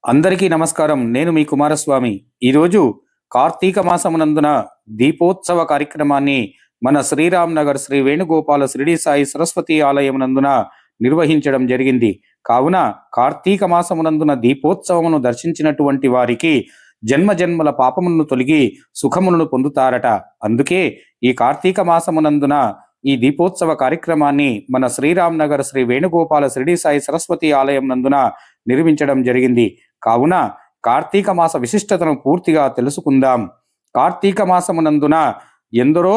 అందరికీ నమస్కారం. నేను మీ కుమారస్వామి. ఈరోజు కార్తీక మాసమునందున దీపోత్సవ కార్యక్రమాన్ని మన శ్రీరామ్ నగర్ శ్రీ వేణుగోపాల షిరిడి సాయి సరస్వతి ఆలయమునందున నిర్వహించడం జరిగింది. కావున కార్తీక మాసమునందున దీపోత్సవమును దర్శించినటువంటి వారికి జన్మ జన్మల పాపములను తొలగి సుఖములను పొందుతారట. అందుకే ఈ కార్తీక మాసమునందున ఈ దీపోత్సవ కార్యక్రమాన్ని మన శ్రీరామ్ నగర్ శ్రీ వేణుగోపాల షిరిడి సాయి సరస్వతి ఆలయం నందున నిర్మించడం జరిగింది. కావున కార్తీక మాస విశిష్టతను పూర్తిగా తెలుసుకుందాం. కార్తీక మాసమునందున ఎందరో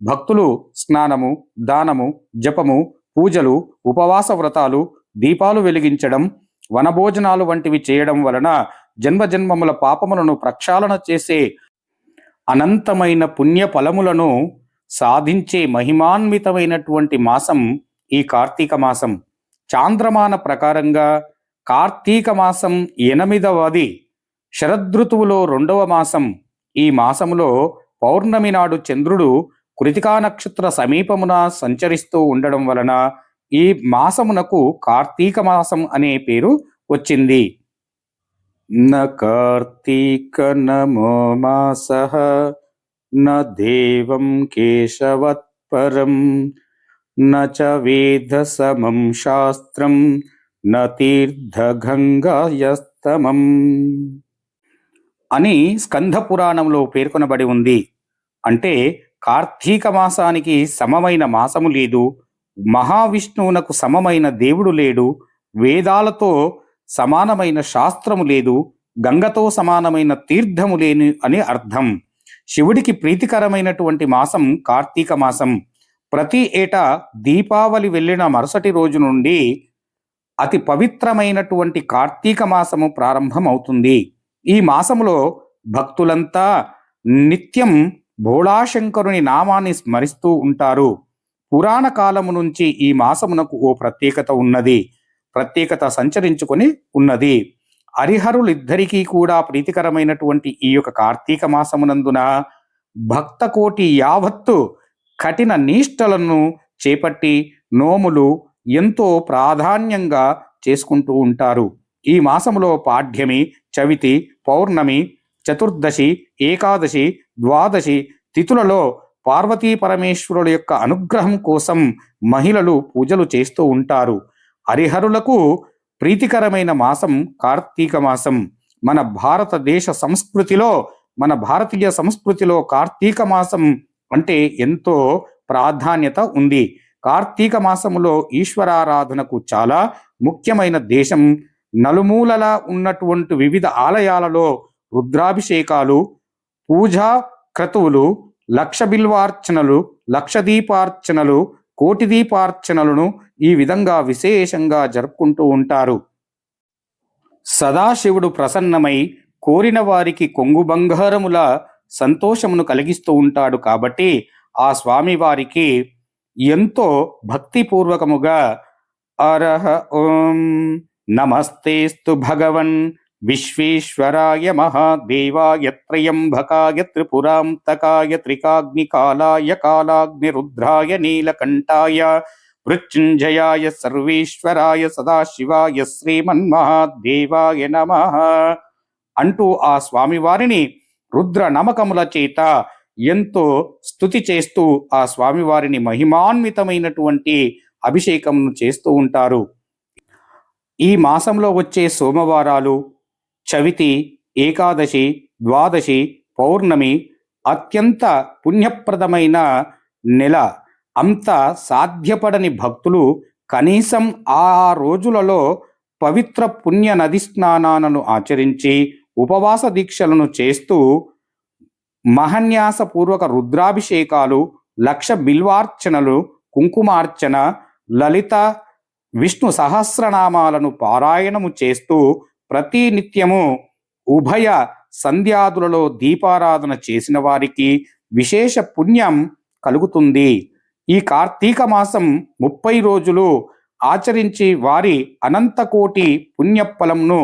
భక్తులు స్నానము, దానము, జపము, పూజలు, ఉపవాస వ్రతాలు, దీపాలు వెలిగించడం, వనభోజనాలు వంటివి చేయడం వలన జన్మజన్మముల పాపములను ప్రక్షాళన చేసే అనంతమైన పుణ్య ఫలములను సాధించే మహిమాన్వితమైనటువంటి మాసం ఈ కార్తీక మాసం. చాంద్రమాన ప్రకారంగా కార్తీక మాసం 8వది, శరదృతువులో 2వ మాసం. ఈ మాసములో పౌర్ణమి నాడు చంద్రుడు కృతికా నక్షత్ర సమీపమున సంచరిస్తూ ఉండడం వలన ఈ మాసమునకు కార్తీక మాసం అనే పేరు వచ్చింది. న కార్తీక నమో మాసః న దేవం కేశవత్పరం న చ వేద సమం శాస్త్రం న తీర్థగంగాయస్తమం అని స్కంధ పురాణంలో పేర్కొనబడి ఉంది. అంటే కార్తీక మాసానికి సమమైన మాసము లేదు, మహావిష్ణువునకు సమమైన దేవుడు లేడు, వేదాలతో సమానమైన శాస్త్రము లేదు, గంగతో సమానమైన తీర్థము లేని అని అర్థం. శివుడికి ప్రీతికరమైనటువంటి మాసం కార్తీక మాసం. ప్రతి ఏటా దీపావళి వెళ్ళిన మరుసటి రోజు నుండి అతి పవిత్రమైనటువంటి కార్తీక మాసము ప్రారంభమవుతుంది. ఈ మాసములో భక్తులంతా నిత్యం భోళాశంకరుని నామాన్ని స్మరిస్తూ ఉంటారు. పురాణ కాలము నుంచి ఈ మాసమునకు ఓ ప్రత్యేకత ఉన్నది, ప్రత్యేకత సంచరించుకొని ఉన్నది. హరిహరులిద్దరికీ కూడా ప్రీతికరమైనటువంటి ఈ యొక్క కార్తీక మాసమునందున భక్త కోటి యావత్తు కఠిన నిష్టలను చేపట్టి నోములు ఎంతో ప్రాధాన్యంగా చేసుకుంటూ ఉంటారు. ఈ మాసములో పాడ్యమి, చవితి, పౌర్ణమి, చతుర్దశి, ఏకాదశి, ద్వాదశి తిథులలో పార్వతీ పరమేశ్వరుల యొక్క అనుగ్రహం కోసం మహిళలు పూజలు చేస్తూ ఉంటారు. హరిహరులకు ప్రీతికరమైన మాసం కార్తీక మాసం. మన భారతదేశ సంస్కృతిలో, మన భారతీయ సంస్కృతిలో కార్తీక మాసం అంటే ఎంతో ప్రాధాన్యత ఉంది. కార్తీక మాసములో ఈశ్వరారాధనకు చాలా ముఖ్యమైన దేశం. నలుమూలలా ఉన్నటువంటి వివిధ ఆలయాలలో రుద్రాభిషేకాలు, పూజా క్రతువులు, లక్ష బిల్వార్చనలు, లక్ష దీపార్చనలు, కోటి దీపార్చనలను ఈ విధంగా విశేషంగా జరుపుకుంటూ ఉంటారు. సదాశివుడు ప్రసన్నమై కోరిన వారికి కొంగు బంగారముల సంతోషమును కలిగిస్తూ ఉంటాడు. కాబట్టి ఆ స్వామి వారికి ఎంతో భక్తిపూర్వకముగా అరహ ఓం నమస్తేస్తు భగవన్ విశ్వేశ్వరాయ మహాదేవాయ త్రయంబకాయ త్రిపురాంతకాయ త్రికాగ్నికాలాయ కాలాగ్నిరుద్రాయ నీలకంఠాయ మృత్యుంజయాయ సర్వేశ్వరాయ సదాశివాయ శ్రీమన్మహాదేవాయ నమః అంటూ ఆ స్వామివారిని రుద్ర నమకముల చేత ఎంతో స్తుతి చేస్తూ ఆ స్వామివారిని మహిమాన్వితమైనటువంటి అభిషేకంను చేస్తూ ఉంటారు. ఈ మాసంలో వచ్చే సోమవారాలు, చవితి, ఏకాదశి, ద్వాదశి, పౌర్ణమి అత్యంత పుణ్యప్రదమైన నెల. అంత సాధ్యపడని భక్తులు కనీసం ఆ రోజులలో పవిత్ర పుణ్య నది స్నానాలను ఆచరించి ఉపవాస దీక్షలను చేస్తూ మహన్యాసపూర్వక రుద్రాభిషేకాలు, లక్ష బిల్వార్చనలు, కుంకుమార్చన, లలిత విష్ణు సహస్రనామాలను పారాయణము చేస్తూ ప్రతి నిత్యము ఉభయ సంధ్యాదులలో దీపారాధన చేసిన వారికి విశేష పుణ్యం కలుగుతుంది. ఈ కార్తీక మాసం 30 రోజులు ఆచరించి వారి అనంతకోటి పుణ్యఫలంను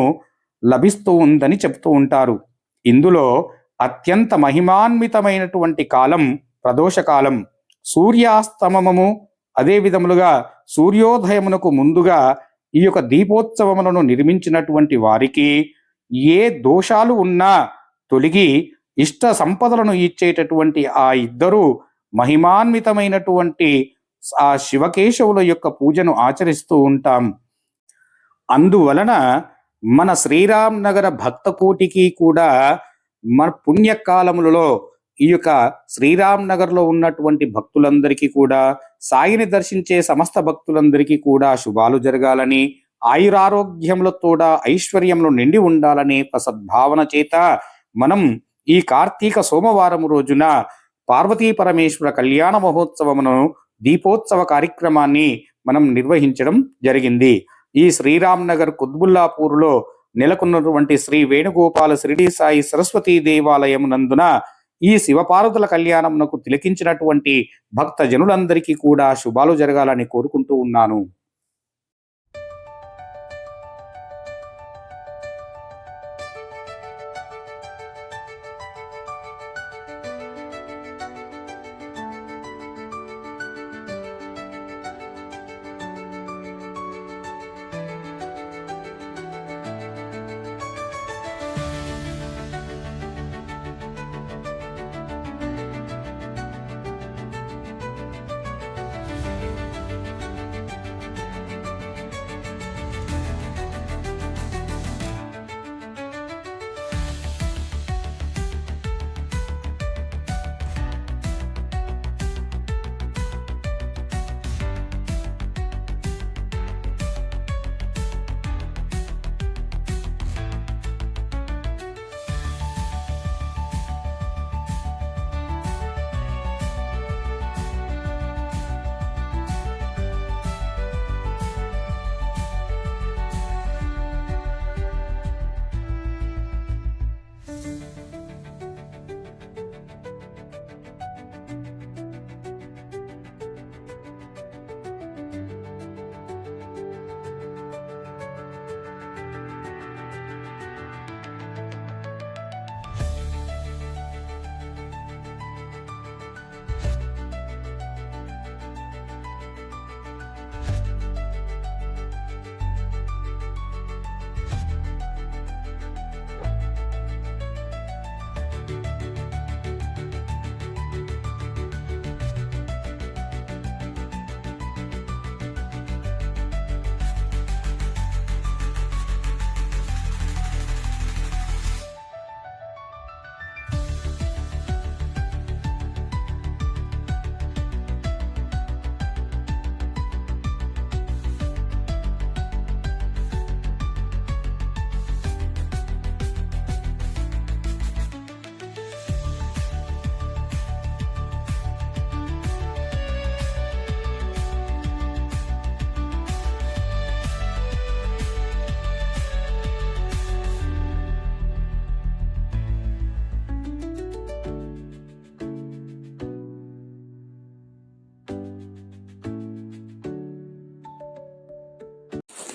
లభిస్తూ ఉందని చెప్తూ ఉంటారు. ఇందులో అత్యంత మహిమాన్వితమైనటువంటి కాలం ప్రదోషకాలం. సూర్యాస్తమము అదే విధములుగా సూర్యోదయమునకు ముందుగా ఈ యొక్క దీపోత్సవములను నిర్మించినటువంటి వారికి ఏ దోషాలు ఉన్నా తొలగి ఇష్ట సంపదలను ఇచ్చేటటువంటి ఆ ఇద్దరు మహిమాన్వితమైనటువంటి ఆ శివకేశవుల యొక్క పూజను ఆచరిస్తూ ఉంటాం. అందువలన మన శ్రీరామ్ నగర భక్త కోటికి కూడా మన పుణ్యకాలములలో ఈ యొక్క శ్రీరామ్ నగర్లో ఉన్నటువంటి భక్తులందరికీ కూడా, సాయిని దర్శించే సమస్త భక్తులందరికీ కూడా శుభాలు జరగాలని, ఆయురారోగ్యములతోడ ఐశ్వర్యంలో నిండి ఉండాలనే సద్భావన చేత మనం ఈ కార్తీక సోమవారం రోజున పార్వతీ పరమేశ్వర కళ్యాణ మహోత్సవమును, దీపోత్సవ కార్యక్రమాన్ని మనం నిర్వహించడం జరిగింది. ఈ శ్రీరామ్ నగర్ కుత్బుల్లాపూర్లో నెలకొన్నటువంటి శ్రీ వేణుగోపాల షిరిడి సాయి సరస్వతీ దేవాలయం నందున ఈ శివపార్వతుల కళ్యాణమునకు తిలకించినటువంటి భక్త జనులందరికీ కూడా శుభాలు జరగాలని కోరుకుంటూ ఉన్నాను.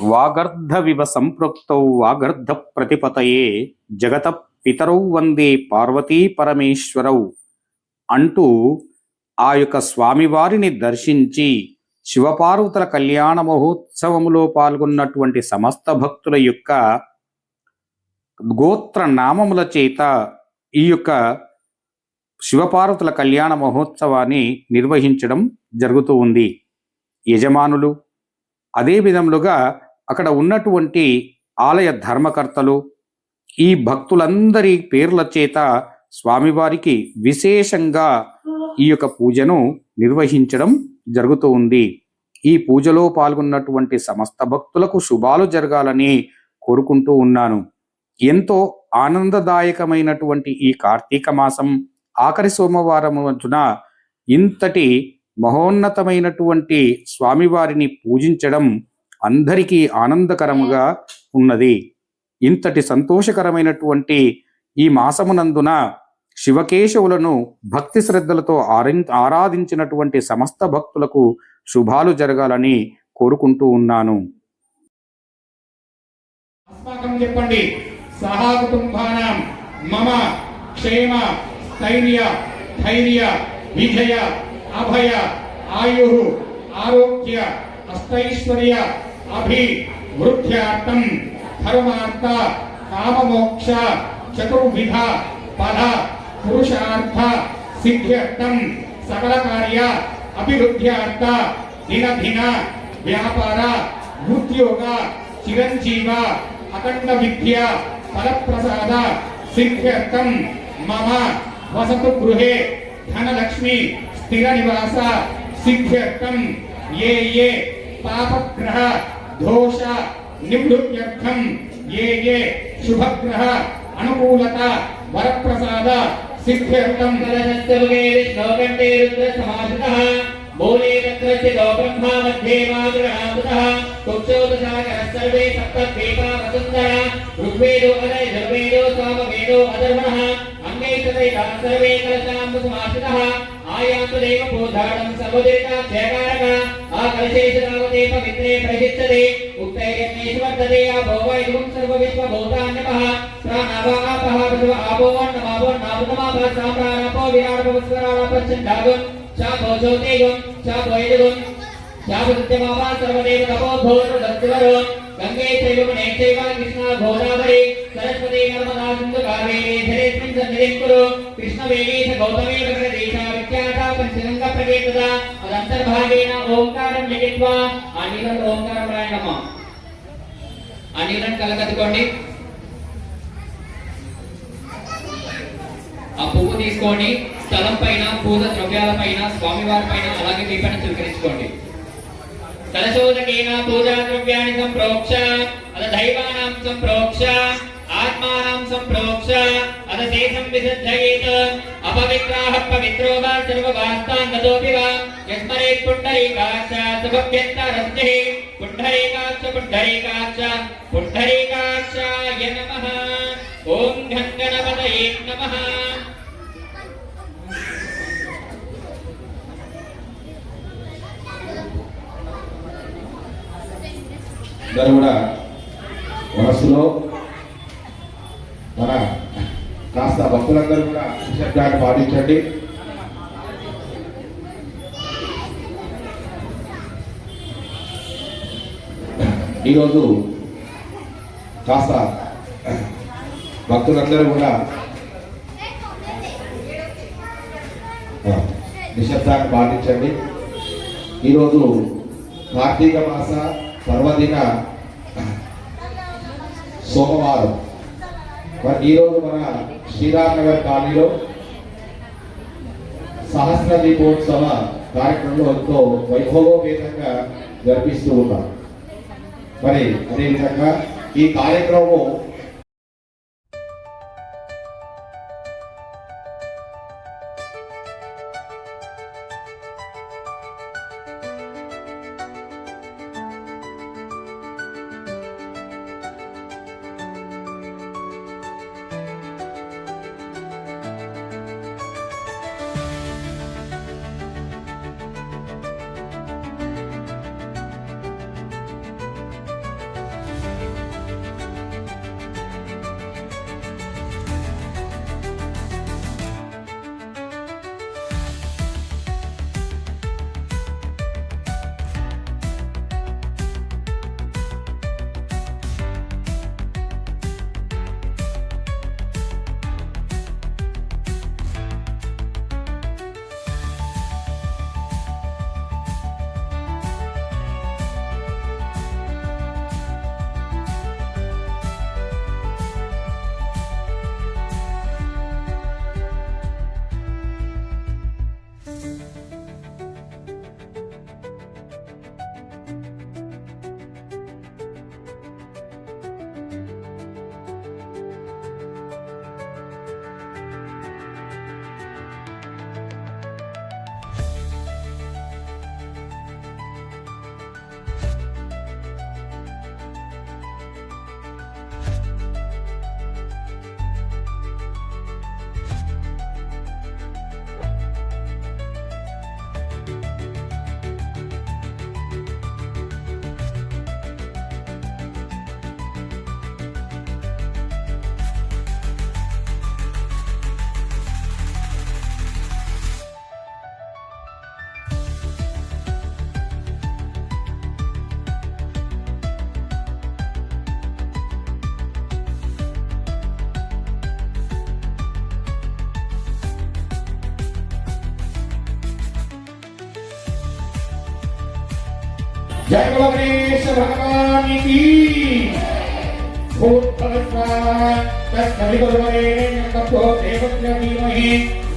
వాగర్ధవివ సంపృక్తౌ వాగర్ధ ప్రతిపతయే జగత పితరౌ వందే పార్వతీ పరమేశ్వరౌ అంటూ ఆ యొక్క స్వామివారిని దర్శించి శివపార్వతుల కళ్యాణ మహోత్సవములో పాల్గొన్నటువంటి సమస్త భక్తుల యొక్క గోత్ర నామముల చేత ఈ యొక్క శివపార్వతుల కళ్యాణ మహోత్సవాన్ని నిర్వహించడం జరుగుతూ ఉంది. యజమానులు, అదే విధములుగా అక్కడ ఉన్నటువంటి ఆలయ ధర్మకర్తలు, ఈ భక్తులందరి పేర్ల చేత స్వామివారికి విశేషంగా ఈ యొక్క పూజను నిర్వహించడం జరుగుతూ ఉంది. ఈ పూజలో పాల్గొన్నటువంటి సమస్త భక్తులకు శుభాలు జరగాలని కోరుకుంటూ ఉన్నాను. ఎంతో ఆనందదాయకమైనటువంటి ఈ కార్తీక మాసం ఆఖరి సోమవారం రోజున ఇంతటి మహోన్నతమైనటువంటి స్వామివారిని పూజించడం అందరికీ ఆనందకరముగా ఉన్నది. ఇంతటి సంతోషకరమైనటువంటి ఈ మాసమునందున శివకేశవులను భక్తి శ్రద్ధలతో ఆరాధించినటువంటి సమస్త భక్తులకు శుభాలు జరగాలని కోరుకుంటూ ఉన్నాను. చెప్పండి. సహా కుటుంబానాం మమ క్షేమ స్థైర్య ధైర్య విజయ అభయ ఆయు ఆరోగ్య అష్టైశ్వర్య అభివృద్ధ్యార్థం ధర్మార్థ కామమోక్ష చతుర్విధ ఫల పురుషార్థ సిద్ధ్యర్థం సకల కార్య అభివృద్ధ్యార్థ దిన వ్యాపార ఉద్యోగ చిరంజీవ అఖండ విద్య ఫలప్రసాద సిద్ధ్యర్థం మమ వసతు గృహే ధనలక్ష్మి స్థిర నివాస సిద్ధ్యర్థం ఏ పాపగ్రహ దోష నివృత్త్యర్థం ఏ శుభగ్రహ అనుకూలత వరప్రసాద సిద్ధ్యర్థం కలశస్తవగే విష్ణోకంఠే రుద్ర సమాశ్రితః మూలే తత్రస్య గోబ్రహ్మా మధ్యే మాతృహామృతః కుక్షోదశాకరः సర్వే సప్తద్వీపా వసుంధర ఋగ్వేదో అధర్వేదో సామవేదో అధర్వణः అంగై తథైవ సర్వే కలశాంబు సమాశ్రితः ఆయాంతు దేవ బోధాడం సర్వదేవతాక్షయకారక ఆ కలశేషరావతే పవిత్రే ప్రసిద్ధతే ఉక్తైర్యజ్ఞేషు వర్ధతే ఆపో వైదుం సర్వ విశ్వభూతాన్యపః ప్రాణావాపః విశ్వ ఆపో వన్నమాపో సామ్రాణాపో విరాడపస్వరాపశ్చండాగం శాపో జ్యోతిగం శాపో యజగం శాప సత్యమావా సర్వదేవ తపో భోరుదత్తివరో గంగే చైవ చైవ కృష్ణ గోదావరి సరస్వతి నర్మదా సింధు కావేరీ ధరేస్మిన్ సన్నిధిం కురు కృష్ణవేణీ చ గౌతమీ ప్రకృతీశ విఖ్యాత పంచగంగ ప్రకీర్తిత అదంతర్భాగేన ఓంకారం లిఖిత్వా ఆ నీళ్ళలో ఓంకారం రాయండమ్మా. ఆ నీళ్ళని కలకత్తుకోండి. ఆ పువ్వు తీసుకోండి, స్థలం పైన పూల ద్రవ్యాల పైన స్వామివారి పైన అలాగే మీ పైన చిలకరించుకోండి. కలశోదకేన పూజా ద్రవ్యాన్ని సంప్రోక్ష అద దైవానాం సంప్రోక్ష ఆత్మానాం సంప్రోక్ష అద శేషం విసర్జయేత్ అపవిత్రాః పవిత్రో వా సర్వవాస్తాంగతోపి వా యస్మరేత్ పుండరీకాక్ష సుభభ్యంతరస్యే పుండరీకాక్ష పుండరీకాక్ష పుండరీకాక్షాయ నమః. ఓం గణపతయే నమః. అందరూ కూడా మనస్సులో మన కాస్త భక్తులందరూ కూడా నిశ్శబ్దాన్ని పాటించండి. ఈరోజు కాస్త భక్తులందరూ కూడా నిశ్శబ్దాన్ని పాటించండి. ఈరోజు కార్తీక మాస పర్వదిన సోమవారం. మరి ఈరోజు మన శ్రీరామనగర్ కాలనీలో సహస్ర దీపోత్సవ కార్యక్రమంలో ఎంతో వైభవోపేతంగా జరిపిస్తూ ఉన్నాం. మరి అదేవిధంగా ఈ కార్యక్రమం जय बोलो गणेश भगवान की।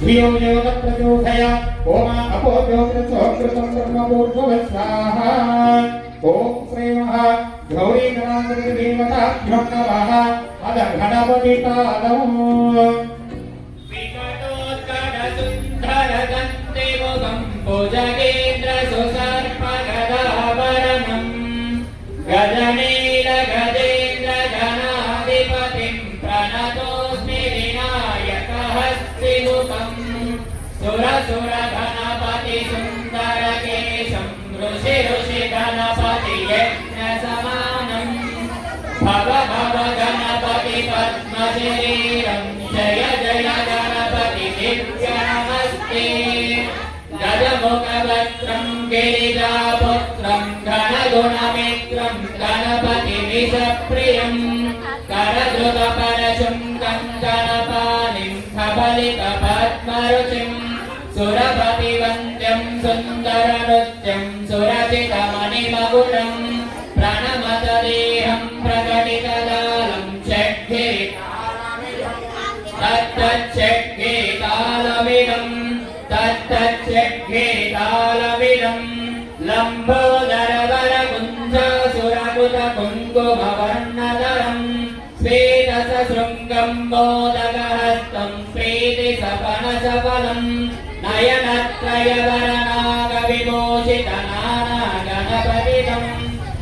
धियो यो न प्रचोदयात् ओम अपोद्योतसोऽकृतं ब्रह्मपूर्वस्वाहा। ओम श्री महा गौरी गणाधिपति देवताभ्यो नमः। अद गणपति पादौ भुजगेन्द्र सुसर्पगदाभरणम् गजनील गजेन्द्र गणाधिपतिं प्रणतोऽस्मि विनायकहस्तिमुखम् सुरसुर गणपति सुन्दरकेशं ऋषि ऋषि गणपति यज्ञसमानम् भव भव गणपति पद्मशरीरं जय जय गणपति दिव्यनमस्ते। गजमुखवक्त्रं गिरिजापुत्रं गणगुणमित्रं गणपतिमिषप्रियं करधृतपरशुङ्गं गणपालिं कबलितपद्मरुचिं सुरपतिवन्द्यं सुन्दरनृत्यं सुरचितमणिमकुटं प्रणमत देहं प्रकटितदालं तत्तच्छड्गीतालविदम् तत्तच्छड्गीतालविदम् लम्बोदरवरकुञ्जसुरकुतकुङ्कुमवर्णधरम् श्वेतसशृङ्गम् मोदकहस्तम् प्रीतिसपनसफलम् नयनत्रयवरनागविभूषितनानागणपतितम्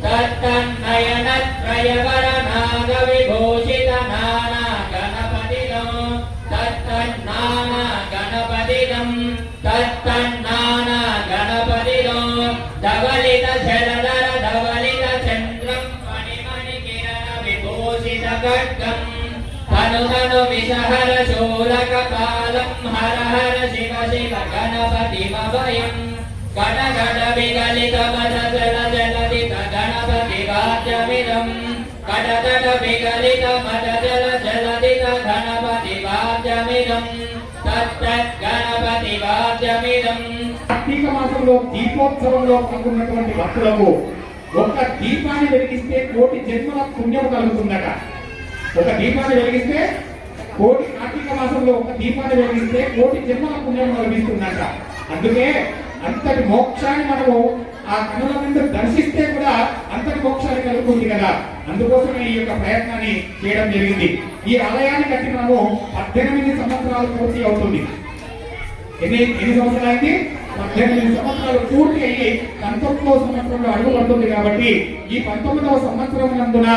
तत्तन्नयनत्रयवरनागविभूषितनानागणपतितम् तत्तन्नानागणपतितम् तत्तन्नानागणपतितम् धवलितजलधर धवलितचन्द्रं मणिमणिकिरणविभूषितखड्गम् धनु धनु विषहर शूलकपालं हर हर शिव शिव गणपतिमभयम् गण गण विगलित मद जल जलदित गणपति वाद्यमिदम् गण गण विगलित मद जल जलदित गणपति वाद्यमिदम् तत्तत् गणपति वाद्यमिदम्। కార్తీక మాసంలో దీపోత్సవంలో పాల్గొన్నటువంటి భక్తులకు ఒక దీపాన్ని వెలిగిస్తే కోటి జన్మల పుణ్యం కలుగుతుందట. ఒక దీపాన్ని వెలిగిస్తే కార్తీక మాసంలో ఒక దీపాన్ని వెలిగిస్తే కోటి జన్మల పుణ్యం లభిస్తుందట. అందుకే అంతటి మోక్షాన్ని మనము ఆ కనుల నుండి దర్శిస్తే కూడా అంతటి మోక్షాన్ని కలుగుతుంది కదా. అందుకోసమే ఈ యొక్క ప్రయత్నాన్ని చేయడం జరిగింది. ఈ ఆలయాన్ని కట్టి మనము 18 సంవత్సరాలు పూర్తి అవుతుంది. ఎన్ని సంవత్సరాలకి 18 సంవత్సరాలు పూర్తి అయ్యి 19వ సంవత్సరంలో అడుగు పడుతుంది. కాబట్టి ఈ 19వ సంవత్సరం నందున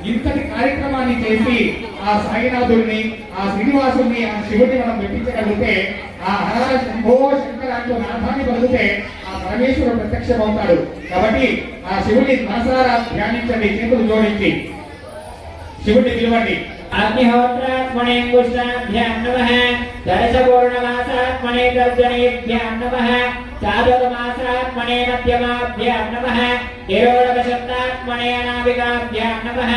ఇంతటి కార్యక్రమాన్ని చేసి ఆ సాయినాథుడిని ఆ శ్రీనివాసుని ఆ శివుడిని మనం మెప్పించగలిగితే ఆ హర శంభో శంకర అంటూ నాథాన్ని పలికితే ఆ పరమేశ్వరుడు ప్రత్యక్షమవుతాడు. కాబట్టి ఆ శివుడిని మనసారా ధ్యానించండి, చేతులు జోడించి శివుడిని పిలవండి. अग्निहोत्रात्मने कुष्ठाभ्यां नमः दर्शपूर्णमासात्मने तर्जनेभ्यां नमः चातुर्मासात्मने मध्यमाभ्यां नमः तिरोडकशब्दात्मने अनामिकाभ्यां नमः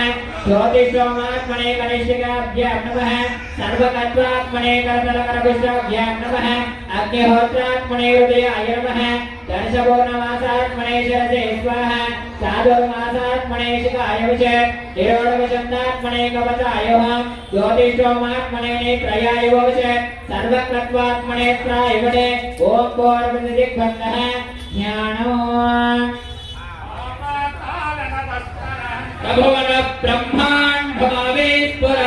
ज्योतिषोमात्मने कनिष्ठिकाभ्यां नमः सर्वकत्वात्मने करतलकरपुष्टाभ्यां नमः अग्निहोत्रात्मने हृदयाय नमः दर्शपूर्णमासात्मने शिरसे स्वाहा चातुर्मासात्मने शिखाय विच तिरोडकशब्दात्मने कवचाय ज्योतिषोमात्मने नेत्राय वच सर्वकत्वात्मने त्रायवडे ओम पूर्वदिग्बन्धः ज्ञानो प्रभुवन ब्रह्मांड भावेश्वर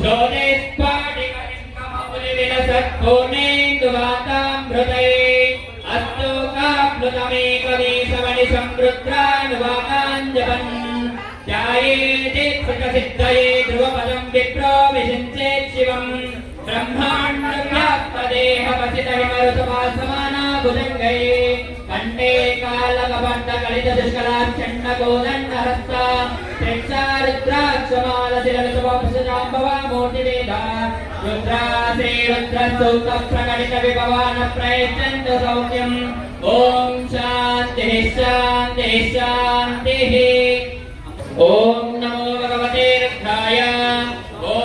ज्योतिष्पाटिकलिङ्गमौलिविलसत्पूर्णेन्दुवातामृते अस्तोकाप्लुतमेकवीशमणि संवृद्धानुवाकाञ्जपन् ध्यायेति प्रसिद्धये ध्रुवपदं विप्रो विषिञ्चेत् शिवम् ब्रह्माण्डव्याप्तदेहपसितविमरुतपासमाना भुजङ्गये कण्ठे कालकपट्टकलितदुष्कलाक्षण्डकोदण्डहस्ता प्रेक्षारुद्राक्षमालशिरविषुभजाम्बवामूर्तिवेदा रुद्रासे रुद्रसूक्तप्रकटितविभवानप्रयच्छन्तु सौख्यम् ॐ शान्तिः शान्तिः शान्तिः। ॐ नमो भगवते रुद्राय ॐ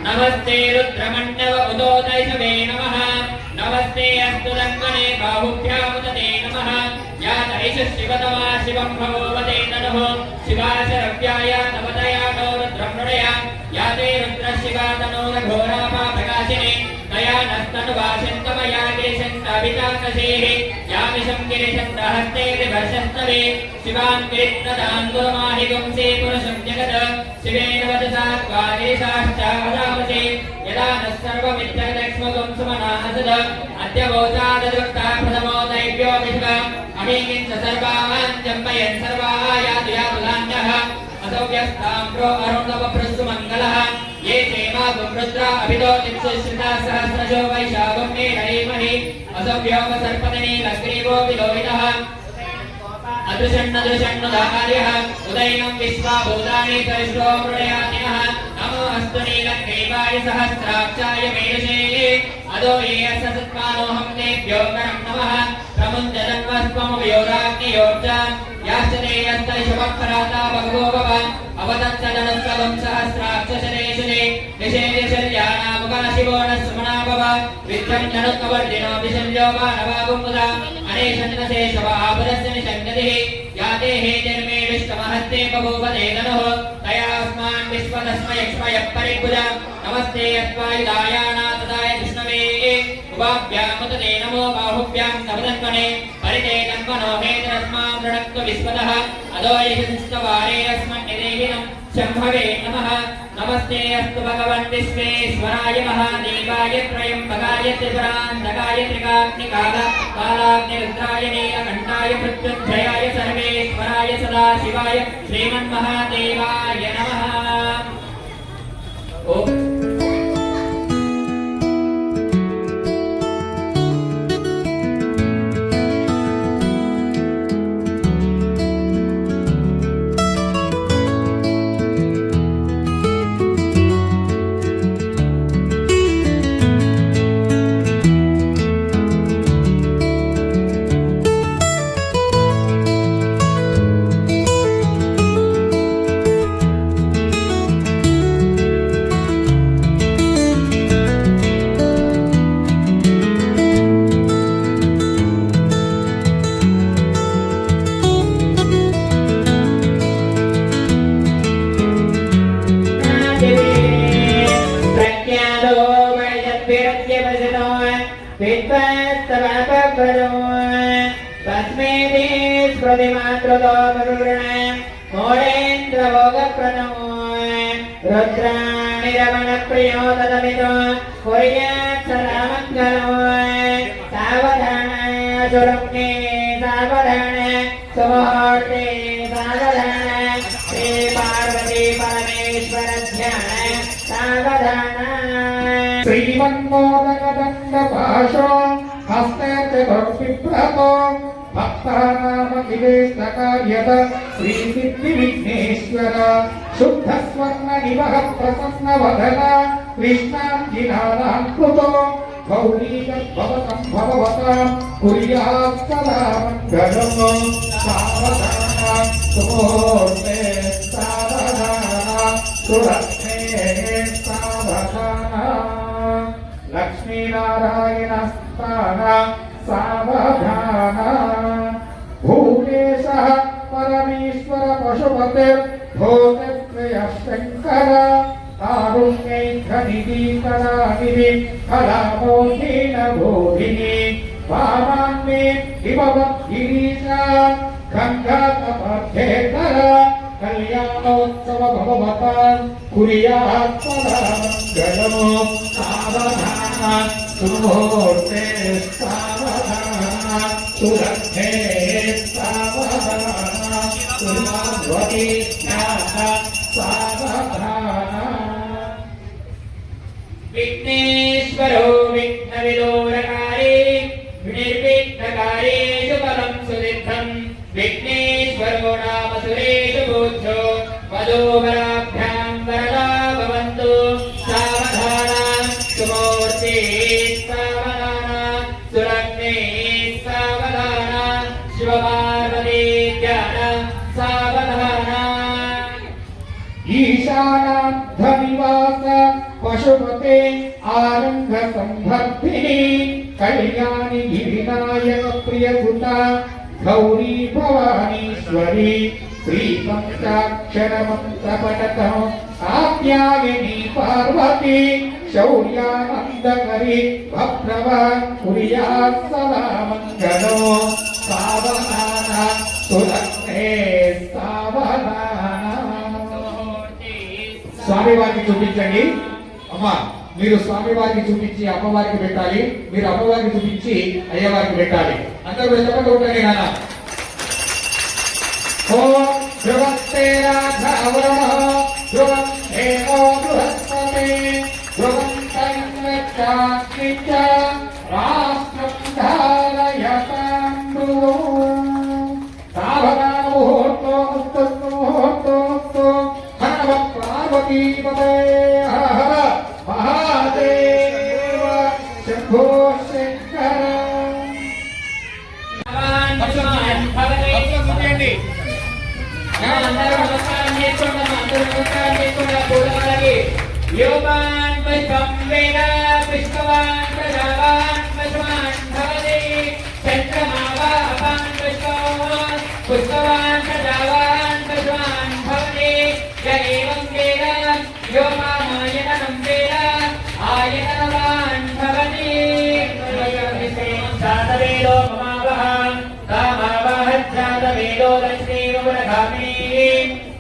नमस्ते रुद्रमण्डव उदोदयशवे नमः नमस्ते अस्तु लङ्कने बाहुभ्यामुदते नमः या तैष शिवतमा शिव यस्तनुवाशन्तमया गिरिशन्ताभिताकशेः यामिषं गिरिशन्तहस्ते विभर्षस्तवे शिवान् गिरिप्रदान् गुरुमाहि गुंसे पुरुषं जगद शिवेन वचसा त्वादेशाश्चावदावसे यदा नः सर्वमित्यलक्ष्मगं सुमनासद अद्य वोचाददृक्ता प्रथमो दैव्यो विश्व अमीकिञ्च सर्वान् जम्पयन् सर्वायातु यातुलान्यः असौ व्यस्ताम्रो अरुणवप्रस्तु मङ्गलः ये चेमागुं रुद्रा अभितो नित्सुश्रिता सहस्रशो वैशाखं मे हरेमहि असौ व्योमसर्पदिने लग्रीवो विलोहितः अदृशन्नदृशन्नुदार्यः उदयनं विश्वाभूतानि सरिष्ठो मृडयातिनः नमो अस्तु नीलग्रीवाय सहस्राक्षाय मेरुषे अदो ये अस्य सत्पानोऽहं तेभ्यो करं नमः प्रमुञ्जन्वस्त्वमवयोराग्नियोर्जान् याश्च ते यस्तैषवःपराता भगवो भव अवदत्सदनस्त्वं सहस्राक्षशरेशने निषेधशल्यानामुखशिवो न सुमना भव विद्धं जनुत्ववर्धिनो विशल्यो मानवागुमुदा अनेशन्नशेषवापदस्य निषङ्गतिः याते हे जन्मे विश्वमहस्ते बभूव देदनुः तयास्मान् विश्वतस्मयक्ष्मयः परिभुज नमस्ते यत्त्वायुधायानाथदाय विष्णवे उभाभ्यामुत ते नमो बाहुभ्यां नवदन्वने परिते तन्वनो हेतरस्मां दृढत्व विश्वतः अदो यशस्तवारे अस्मन्निदेहिनं शम्भवे नमः नमस्ते अस्तु भगवन् विश्वेश्वराय महादेवाय त्रयम्बकाय त्रिपुरान्तकाय त्रिकाग्निकाल कालाग्निरुद्राय नीलकण्ठाय मृत्युञ्जयाय सर्वेश्वराय सदाशिवाय श्रीमन्महादेवाय नमः। ओम रुद्राणि रमण प्रियो तदमितो कुर्यात् सदा मङ्गलो सावधान सुरम्ये सावधान सुमुहूर्ते सावधान श्री पार्वती परमेश्वर ध्यान सावधान श्रीमन्मोदकदण्डपाशो हस्ते च भक्तिप्रतो भक्तानामखिलेशकार्यत श्रीसिद्धिविघ्नेश्वर शुद्धस्वर्णनिवः प्रसन्नवदन कृष्णाञ्जिनानाङ्कृतो गौरीगर्भवतं भववतां कुर्यात् सदा मङ्गलम् सावधान सुमुहूर्ते सावधान सुरक्षे सावधान लक्ष्मीनारायणस्थान सावधान भूतेशः परमेश्वर पशुपतिर्भूतत्रयः शङ्कर कारुण्यैकनिधि कलानिधि कलामोहीनबोधिनी वामान्मे हिमवद्गिरीशा गङ्गातपर्थेतर कल्याणोत्सव भगवतान् कुर्यात् सदा मङ्गलम् सावधान सुमुहूर्ते सावधान सुरक्षे सावधान सुमध्वति सावधान विघ्नेश्वरो विघ्नविदूरकारे निर्विघ्नकारेषु फलं सुसिद्धं विघ्नेश्वरो नाम सुरेषु पूज्यो वधूवराभ्यां वरदा भवन्तु सावधान सुमूर्ते सावधान सुरग्ने सावधान शिवपार्वती ध्यान सावधान ईशानार्धनिवास पशुपते आरंभ संवर्धिनी कल्याणी गिरिनायक प्रियसुता गौरी भवानीश्वरी श्री पंचाक्षर मंत्र पठत कात्यायनी पार्वती శౌర్యానందకరి భద్రవ కురియా సదా మంగళో సావధాన సులగ్నే సావధాన. స్వామివారికి చూపించండి. అమ్మా మీరు స్వామివారికి చూపించి అమ్మవారికి పెట్టాలి, మీరు అమ్మవారికి చూపించి అయ్యవారికి పెట్టాలి. అందరూ కూడా చెప్పండి ఉంటాయి నాన్న. ఓం ధ్రువస్తే రాఘవరణ ధ్రువం హేమో బృహస్పతి ధ్రువం తన్వచ్చాగ్నిచ రాష్ట్రం ధారయతాం ధ్రువం. సావధాన ముహూర్తోస్తు ముహూర్తోస్తు. హర పార్వతీపతే హర హర మహాదేవ శంభో శంకర. అందరూ నమస్కారం చేసుకోండి. అందరూ నమస్కారం చేసుకోండి. పూలమాలకి యోగాన్ పుష్పం వేద పుష్పవాన్ ప్రజావాన్ పుష్పవాన్ భవతి చంద్రమావాపాన్ పుష్పవాన్ పుష్పవాన్ ప్రజావాన్ పుష్పవాన్ భవతి ఏవం వేద యోగామాయతనం వేద ఆయతనవాన్ భవతి జాతవేదో మమావహ కామావహ జాతవేదో లక్ష్మీరుణగామినీ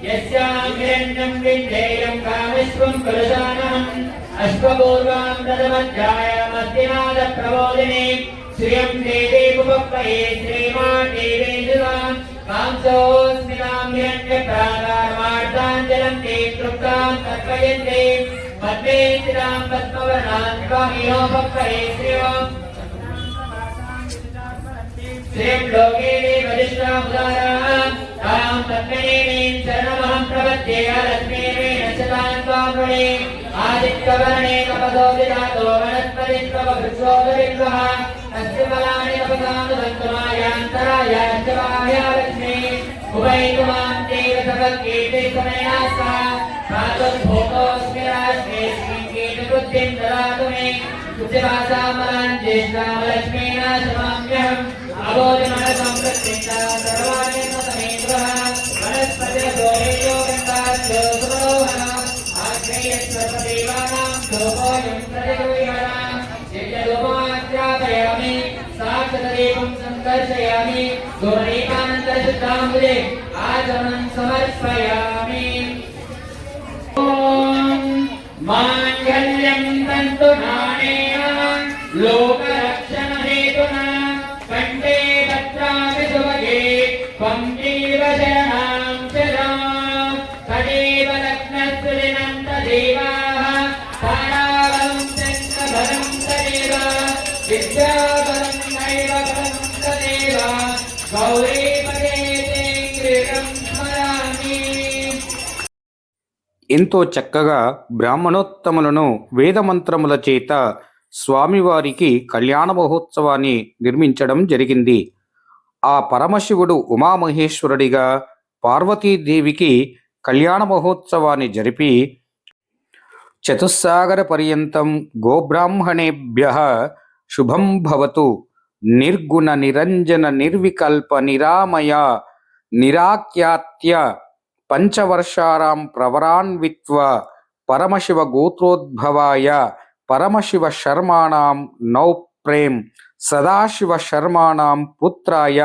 యస్యాం హిరణ్యం విద్యేయం కామేశ్వం కలుషానహం అశ్వపూర్వాం ప్రథమధ్యాయ మధ్యమాద ప్రబోధిని శ్రియం దేవీపుపప్పయే శ్రీమాన్ దేవేంద్రాం కాంసోస్మితాం హిరణ్యప్రాకారమార్తాంజలం తే తృప్తాం తర్పయంతే మధ్యే స్థితాం పద్మవర్ణాం స్వామినోపప్పయే శ్రీవాం శ్రీం లోకే వరిష్టాముదారాం తాం తత్మనేమీం శరణమహం ప్రపద్యే లక్ష్మీర్వేణ శతాన్ త్వామృణే ఆదిత్యవర్ణే తపసో విజాతో వనస్పతిత్వవృక్షోదవిగ్రహ అస్య ఫలాని తపసానుదంతుమాయాంతరాయ శివాయ లక్ష్మీ ఉభైతుమాం దేవ సకల్కీర్తి సమయాస్తా ప్రాతుర్భూతోస్మి రాజ్ఞే శ్రీకీర్తిబుద్ధిం దదాతు మే ఉద్యమాసామలాం జ్యేష్ఠాం లక్ష్మీన సమామ్యహం అబోధమనసం ప్రత్యంతా సర్వాణి సమేంద్రః వనస్పతిరసోహేయో గంధార్యో సుమనోహర ఆగ్నేయస్వదేవానాం సోమోయం ప్రతిగృహ్యానాం యజ్ఞలోమాగ్రాపయామి సాక్షతదేవం సందర్శయామి గౌరీకానందశుద్ధాంబుజే ఆచమనం సమర్పయామి. ఓం మాంగళ్యం తంతు నానేన లోకరక్షణ హేతునా కంఠే భద్రామి శుభగే త్వం జీవ శరణాం శరణాం. తదేవ లగ్నస్సులినంత దేవాః తారాబలం చంద్రబలం తదేవ విద్యాబలం నైవ బలం తదేవ గౌరీపదే తే క్రీడం స్మరామి. ఎంతో చక్కగా బ్రాహ్మణోత్తములను వేదమంత్రముల చేత స్వామివారికి కళ్యాణ మహోత్సవాన్ని నిర్మించడం జరిగింది. ఆ పరమశివుడు ఉమామహేశ్వరుడిగా పార్వతీదేవికి కళ్యాణ మహోత్సవాన్ని జరిపి చతుస్సాగర పర్యంతం గోబ్రాహ్మణేభ్యః శుభం భవతు నిర్గుణ నిరంజన నిర్వికల్ప నిరామయ నిరాఖ్యాత్య పంచవర్షారాం ప్రవరాన్విత్వ పరమశివ గోత్రోద్భవాయ పరమశివ శర్మాణం నౌ ప్రేం సదాశివ శర్మాణం పుత్రాయ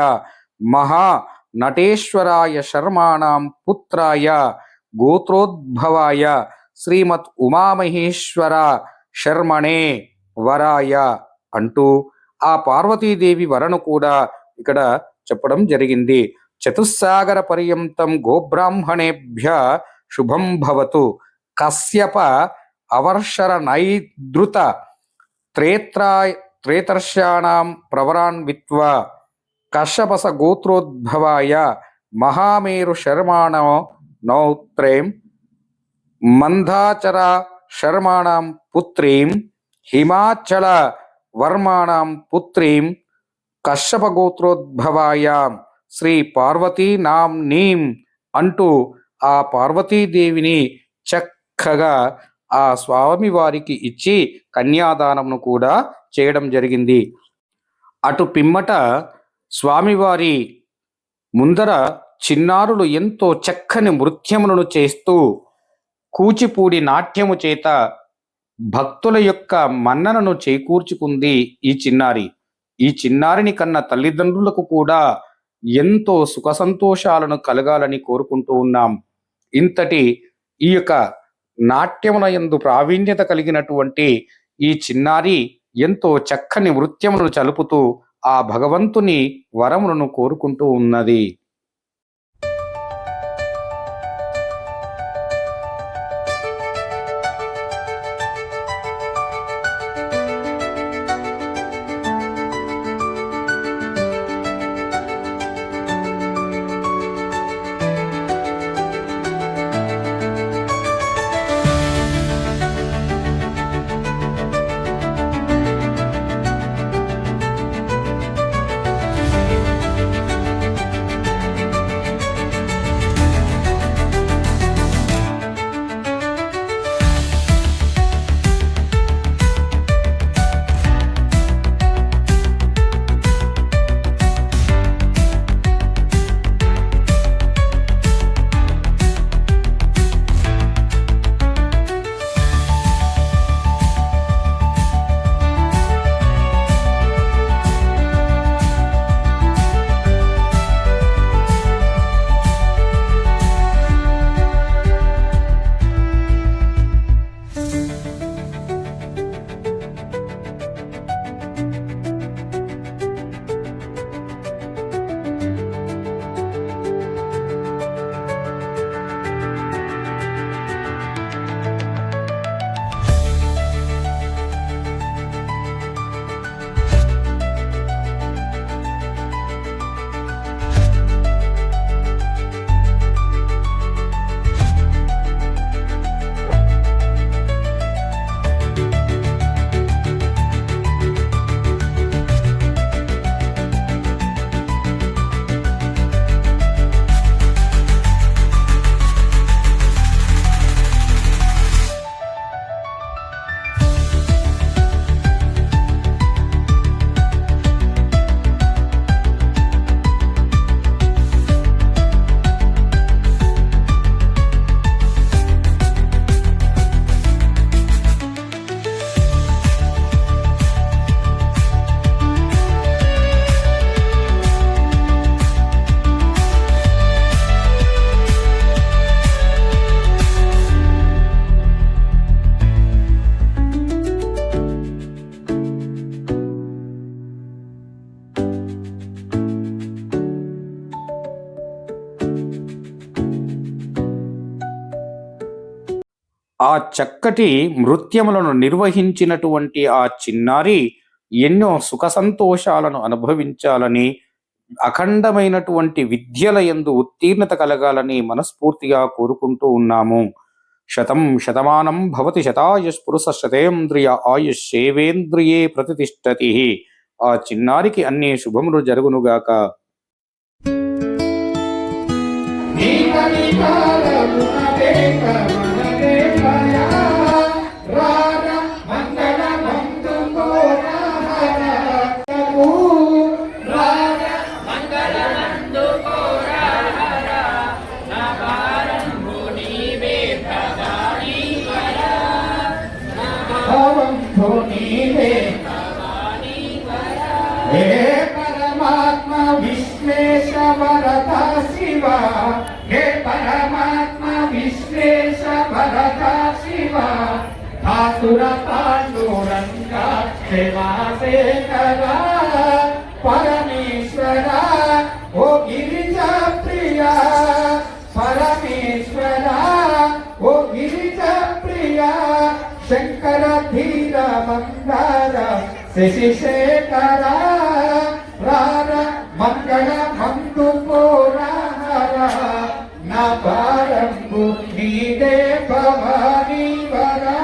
మహా నటేశ్వరాయ శర్మాణం పుత్రాయ గోత్రోద్భవాయ శ్రీమత్ ఉమామహేశ్వర శర్మణే వరాయ అంటూ ఆ పార్వతీదేవి వరను కూడా ఇక్కడ చెప్పడం జరిగింది. చతుస్సాగర పర్యంతం గోబ్రాహ్మణేభ్య శుభం భవతు. కశ్యప అవర్షర నైదృత త్రేతర్షాణం ప్రవరాన్విత్వ కశ్యపస గోత్రోద్భవాయ మహామేరు శర్మాణో నౌత్రేం మందాచర శర్మాణం పుత్రీం హిమాచల వర్మాణం పుత్రీం కశ్యప గోత్రోద్భవాయాం శ్రీ పార్వతీ నామ్నీం అంటూ ఆ పార్వతీదేవిని చక్కగా ఆ స్వామివారికి ఇచ్చి కన్యాదానమును కూడా చేయడం జరిగింది. అటు పిమ్మట స్వామివారి ముందర చిన్నారులు ఎంతో చక్కని నృత్యములను చేస్తూ కూచిపూడి నాట్యము చేత భక్తుల యొక్క మన్ననను చేకూర్చుకుంది ఈ చిన్నారి. ఈ చిన్నారిని కన్న తల్లిదండ్రులకు కూడా ఎంతో సుఖ సంతోషాలను కలగాలని కోరుకుంటూ ఉన్నాం. ఇంతటి ఈ యొక్క నాట్యముల యందు ప్రావీణ్యత కలిగినటువంటి ఈ చిన్నారి ఎంతో చక్కని నృత్యములను చలుపుతూ ఆ భగవంతుని వరములను కోరుకుంటూ ఉన్నది. ఆ చక్కటి నృత్యములను నిర్వహించినటువంటి ఆ చిన్నారి ఎన్నో సుఖ సంతోషాలను అనుభవించాలని, అఖండమైనటువంటి విద్యల యందు ఉత్తీర్ణత కలగాలని మనస్ఫూర్తిగా కోరుకుంటూ ఉన్నాము. శతం శతమానం భవతి శతాయుష్ పురుష శతేంద్రియ ఆయుష్ సేవేంద్రియే ప్రతిష్టతి. ఆ చిన్నారికి అన్ని శుభములు జరుగునుగాక. परमात्मा विश्वेश वरदा शिवा, हे परमात्मा विश्वेश वरदा शिवा, आसुर पांडुरंगा सेवा से करा परमेश्वरा ओ गिरिजा प्रिया, परमेश्वरा ओ गिरिजा प्रिया, शंकर धीर मंदार శశిశేఖర రార మంగళ మందు పోరార నా భారంబు నీదే భవానీ వరా.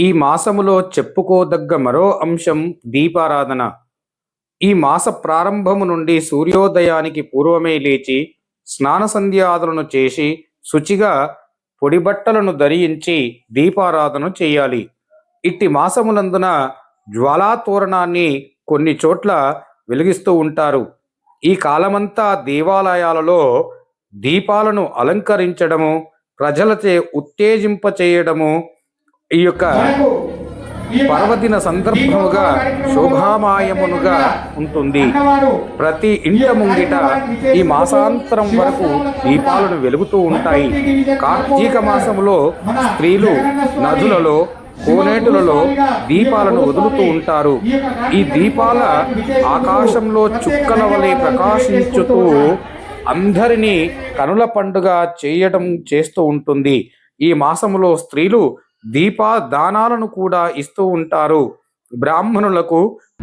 ఈ మాసములో చెప్పుకోదగ్గ మరో అంశం దీపారాధన. ఈ మాస ప్రారంభము నుండి సూర్యోదయానికి పూర్వమే లేచి స్నాన సంధ్యాదులను చేసి శుచిగా పొడి బట్టలను ధరించి దీపారాధన చేయాలి. ఇట్టి మాసములందున జ్వాలాతోరణాన్ని కొన్ని చోట్ల వెలిగిస్తూ ఉంటారు. ఈ కాలమంతా దేవాలయాలలో దీపాలను అలంకరించడము, ప్రజలచే ఉత్తేజింప చేయడము ఈ యొక్క మనకు ఈ యొక్క పర్వదిన సందర్భముగా శోభామాయమునుగా ఉంటుంది. ప్రతి ఇంట ముంగిట ఈ మాసాంతరం వరకు దీపాలను వెలుగుతూ ఉంటాయి. కార్తీక మాసములో స్త్రీలు నదులలో, కోనేటులలో దీపాలను వదులుతూ ఉంటారు. ఈ దీపాల ఆకాశంలో చుక్కల వలె ప్రకాశించుతూ అందరినీ కనుల పండుగ చేస్తూ ఉంటుంది. ఈ మాసములో స్త్రీలు దీపదానాలను కూడా ఇస్తూ ఉంటారు. బ్రాహ్మణులకు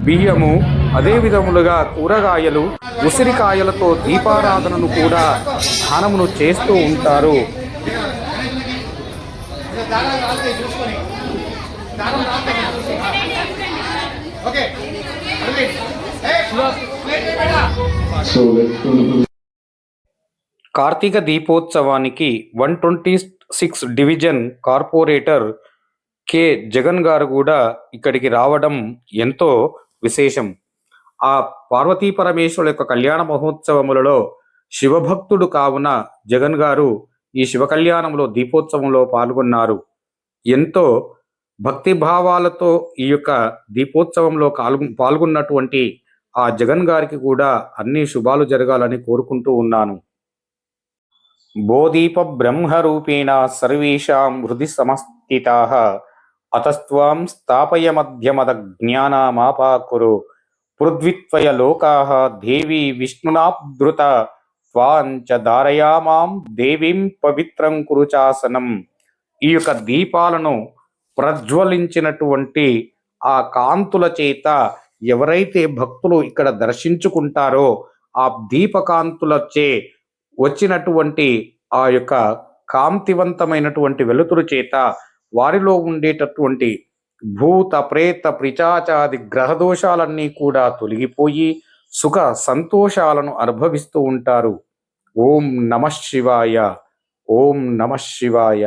బియ్యము, అదే విధములుగా కూరగాయలు, ఉసిరికాయలతో దీపారాధనను కూడా దానమును చేస్తూ ఉంటారు. కార్తీక దీపోత్సవానికి 126 డివిజన్ కార్పొరేటర్ కె జగన్ గారు కూడా ఇక్కడికి రావడం ఎంతో విశేషం. ఆ పార్వతీ పరమేశ్వరుల యొక్క కళ్యాణ మహోత్సవములలో శివభక్తుడు కావున జగన్ గారు ఈ శివ కళ్యాణంలో దీపోత్సవంలో పాల్గొన్నారు. ఎంతో భక్తి భావాలతో ఈ యొక్క దీపోత్సవంలో పాల్గొన్నటువంటి ఆ జగన్ గారికి కూడా అన్ని శుభాలు జరగాలని కోరుకుంటూ ఉన్నాను. బోధీప బ్రహ్మరూపేణ సర్వేషాం హృది సమస్థితాః అతస్త్వాం స్థాపయ మధ్యమద జ్ఞానమాపాకురు పృథ్వీత్వయ లోకాః దేవీ విష్ణునాధృత త్వాంచ ధారయామాం దేవీం పవిత్రం కురుచాసనం. ఈ యొక్క దీపాలను ప్రజ్వలించినటువంటి ఆ కాంతుల చేత ఎవరైతే భక్తులు ఇక్కడ దర్శించుకుంటారో ఆ దీపకాంతులచే వచ్చినటువంటి ఆ యొక్క కాంతివంతమైనటువంటి వెలుతురు చేత వారిలో ఉండేటటువంటి భూత ప్రేత పిశాచాది గ్రహదోషాలన్నీ కూడా తొలగిపోయి సుఖ సంతోషాలను అనుభవిస్తూ ఉంటారు. ఓం నమః శివాయ. ఓం నమః శివాయ.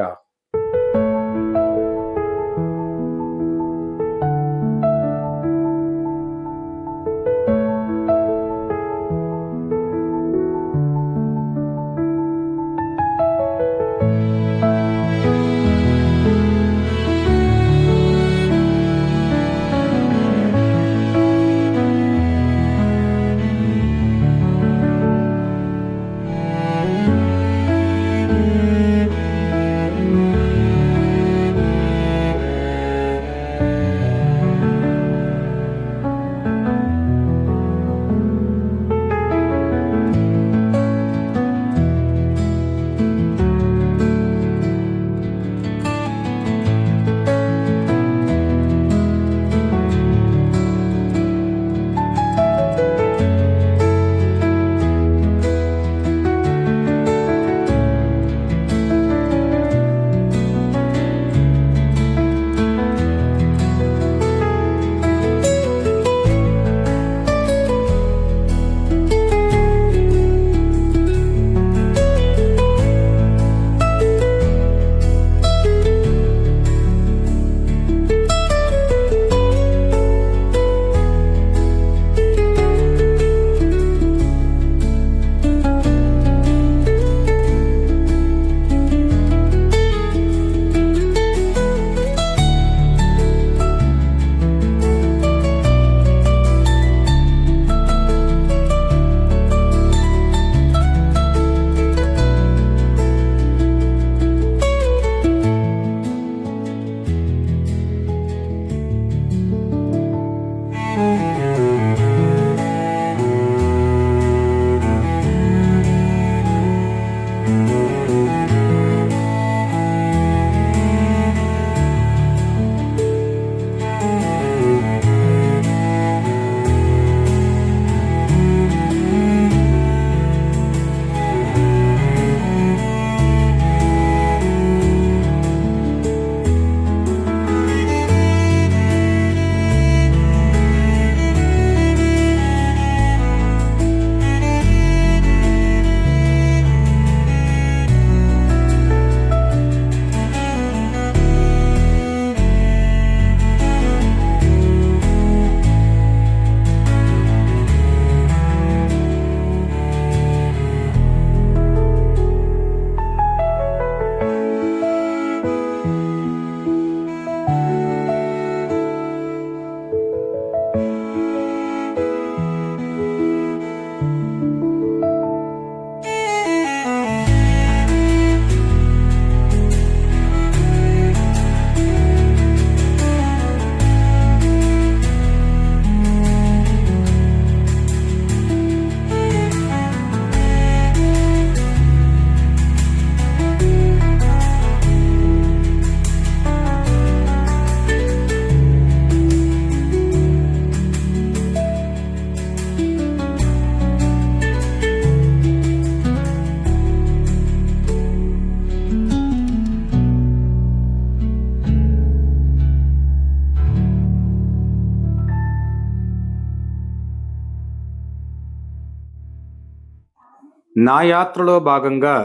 నా యాత్రలో భాగంగా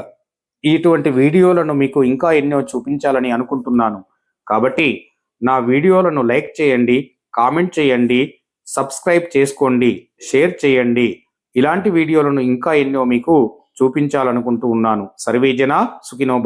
ఇటువంటి వీడియోలను మీకు ఇంకా ఎన్నో చూపించాలని అనుకుంటున్నాను. కాబట్టి నా వీడియోలను లైక్ చేయండి, కామెంట్ చేయండి, సబ్స్క్రైబ్ చేసుకోండి, షేర్ చేయండి. ఇలాంటి వీడియోలను ఇంకా ఎన్నో మీకు చూపించాలనుకుంటూ ఉన్నాను. సర్వే జన సుఖినో భవ.